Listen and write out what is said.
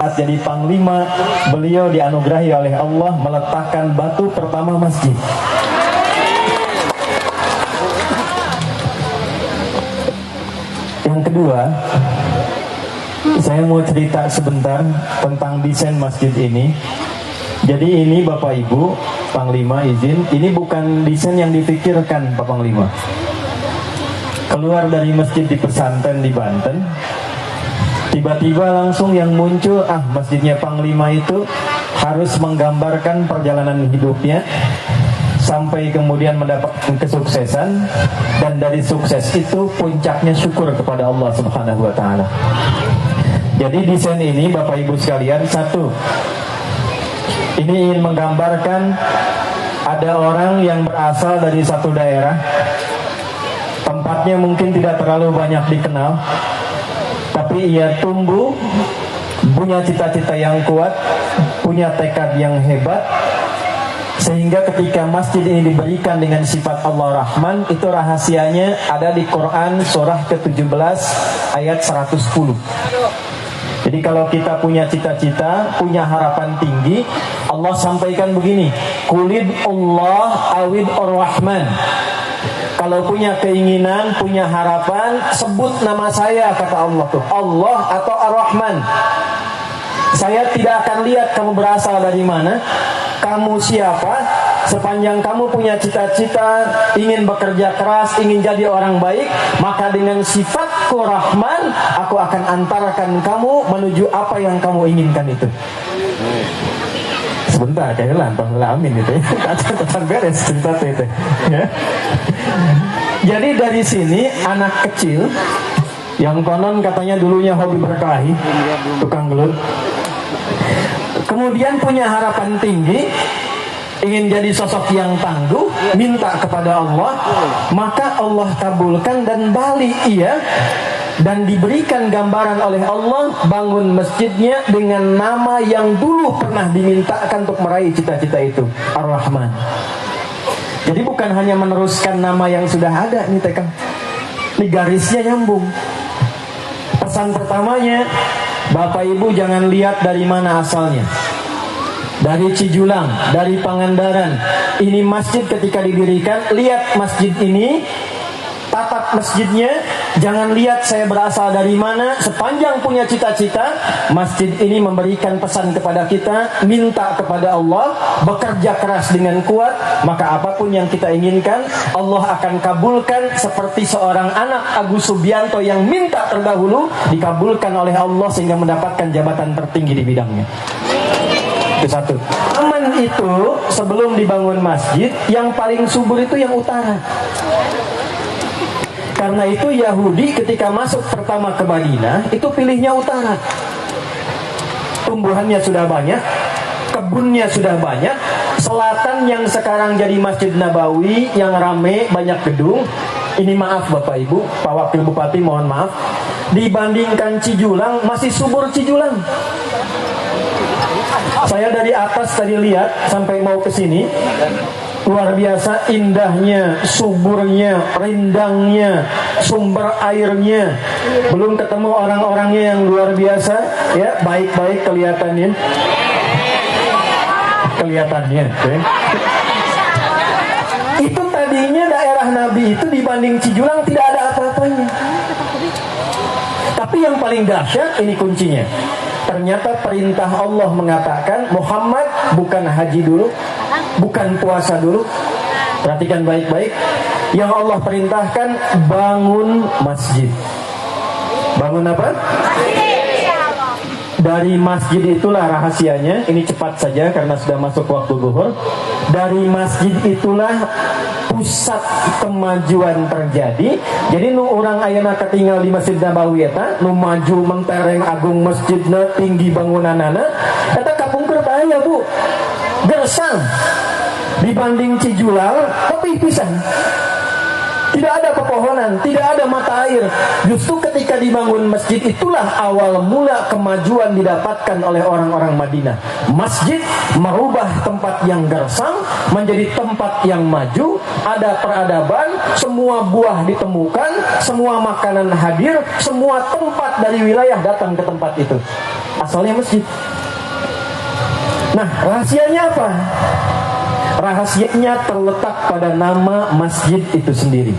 saat jadi panglima, beliau dianugerahi oleh Allah meletakkan batu pertama masjid. Yang kedua, saya mau cerita sebentar tentang desain masjid ini. Jadi ini Bapak Ibu Panglima izin, ini bukan desain yang dipikirkan Pak Panglima. Keluar dari masjid di pesantren di Banten, tiba-tiba langsung yang muncul, masjidnya Panglima itu harus menggambarkan perjalanan hidupnya sampai kemudian mendapatkan kesuksesan, dan dari sukses itu puncaknya syukur kepada Allah Subhanahu wa taala. Jadi desain ini Bapak Ibu sekalian, satu, ini ingin menggambarkan ada orang yang berasal dari satu daerah, tempatnya mungkin tidak terlalu banyak dikenal, tapi ia tumbuh, punya cita-cita yang kuat, punya tekad yang hebat, sehingga ketika masjid ini diberikan dengan sifat Allah Rahman, itu rahasianya ada di Quran surah ke-17 ayat 110. Jadi kalau kita punya cita-cita, punya harapan tinggi, Allah sampaikan begini, Qulid Allah awid ar-Rahman. Kalau punya keinginan, punya harapan, sebut nama saya, kata Allah tuh, Allah atau Ar-Rahman. Saya tidak akan lihat kamu berasal dari mana, kamu siapa, sepanjang kamu punya cita-cita, ingin bekerja keras, ingin jadi orang baik, maka dengan sifatku Rahman, aku akan antarkan kamu menuju apa yang kamu inginkan itu. Sebentar, kayaknya lantang amin itu. Kacang beres cerita itu. Ya. Jadi dari sini anak kecil yang konon katanya dulunya hobi berkelahi, tukang gelut, kemudian punya harapan tinggi, ingin jadi sosok yang tangguh, minta kepada Allah, maka Allah kabulkan dan balik ia, dan diberikan gambaran oleh Allah, bangun masjidnya dengan nama yang dulu pernah dimintakan untuk meraih cita-cita itu, Ar-Rahman. Jadi bukan hanya meneruskan nama yang sudah ada nih Tekang, ini garisnya nyambung. Pesan pertamanya, Bapak Ibu jangan lihat dari mana asalnya, dari Cijulang, dari Pangandaran. Ini masjid ketika didirikan, lihat masjid ini, tatap masjidnya, jangan lihat saya berasal dari mana. Sepanjang punya cita-cita, masjid ini memberikan pesan kepada kita, minta kepada Allah, bekerja keras dengan kuat, maka apapun yang kita inginkan, Allah akan kabulkan. Seperti seorang anak Agus Subianto yang minta terdahulu, dikabulkan oleh Allah sehingga mendapatkan jabatan tertinggi di bidangnya. Itu satu. Zaman itu sebelum dibangun masjid, yang paling subur itu yang utara. Karena itu Yahudi ketika masuk pertama ke Madinah, itu pilihnya utara. Tumbuhannya sudah banyak, kebunnya sudah banyak. Selatan yang sekarang jadi Masjid Nabawi, yang rame, banyak gedung. Ini maaf Bapak Ibu, Pak Wakil Bupati mohon maaf, dibandingkan Cijulang, masih subur Cijulang. Saya dari atas tadi lihat sampai mau ke sini, luar biasa indahnya, suburnya, rindangnya, sumber airnya. Belum ketemu orang-orangnya yang luar biasa, ya, baik-baik kelihatannya. Okay. Itu tadinya daerah Nabi itu dibanding Cijulang tidak ada apa-apanya. Tapi yang paling dahsyat, ini kuncinya. Ternyata perintah Allah mengatakan, Muhammad bukan haji dulu, bukan puasa dulu. Perhatikan baik-baik. Yang Allah perintahkan, bangun masjid. Bangun apa? Dari masjid itulah rahasianya. Ini cepat saja karena sudah masuk waktu zuhur. Dari masjid itulah pusat kemajuan terjadi. Jadi nu orang ayeuna ketinggal di Masjid Nabawi eta, nu maju mentereng agung masjidna, tinggi bangunanana, eta kapungkur bahaya Bu. Gersang dibanding Cijulang, tapi pisan. Tidak ada pepohonan, tidak ada mata air. Justru ketika dibangun masjid, itulah awal mula kemajuan didapatkan oleh orang-orang Madinah. Masjid merubah tempat yang gersang menjadi tempat yang maju. Ada peradaban, semua buah ditemukan, semua makanan hadir, semua tempat dari wilayah datang ke tempat itu. asalnya masjid. Nah, rahasianya apa? Rahasianya terletak pada nama masjid itu sendiri.